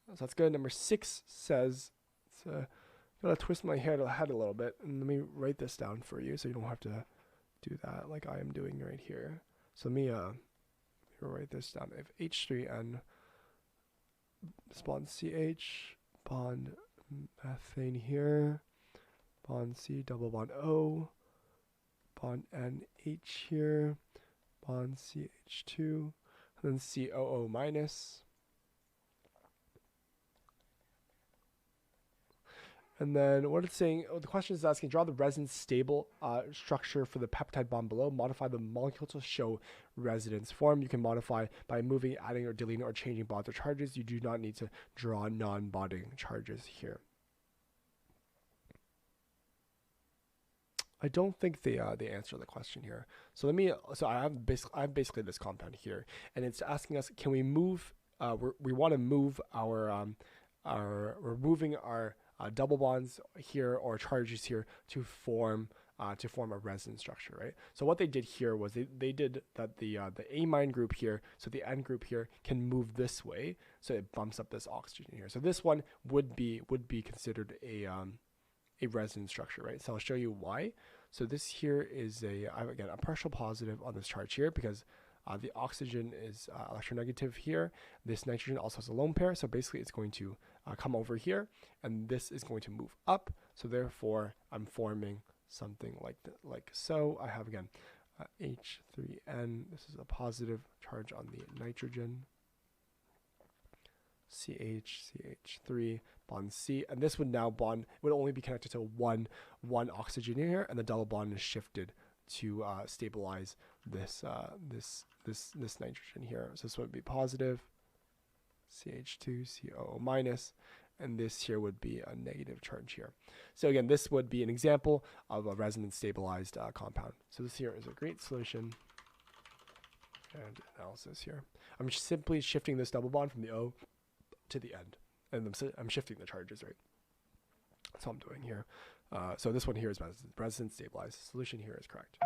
So that's good. Number 6 says, gotta twist my head a little bit, and let me write this down for you so you don't have to do that like I am doing right here. So let me write this down. If H3N bond CH, bond methane here, bond C, double bond O, bond NH here, bond CH2, and then COO minus. And then what it's saying, the question is asking, draw the resonance stable structure for the peptide bond below. Modify the molecule to show resonance form. You can modify by moving, adding, or deleting, or changing bonds or charges. You do not need to draw non-bonding charges here. I don't think they answer the question here. So let me. So I have basically this compound here, and it's asking us, can we move? We want to move we're moving our double bonds here or charges here to form a resonance structure, right? So what they did here was they did that the amine group here, so the N group here can move this way, so it bumps up this oxygen here. So this one would be considered a resonance structure, right? So I'll show you why. So this here is again a partial positive on this charge here because the oxygen is electronegative here. This nitrogen also has a lone pair, so basically it's going to come over here, and this is going to move up. So therefore, I'm forming something like so. I have again H3N. This is a positive charge on the nitrogen. CH3 bond C, and this would now bond. Would only be connected to one oxygen here, and the double bond is shifted to stabilize this nitrogen here. So this would be positive, CH2 COO minus, and this here would be a negative charge here. So again, this would be an example of a resonance stabilized compound. So this here is a great solution and analysis here. I'm simply shifting this double bond from the O to the end, and I'm shifting the charges, right? That's what I'm doing here. So this one here is resonance stabilized. Solution here is correct.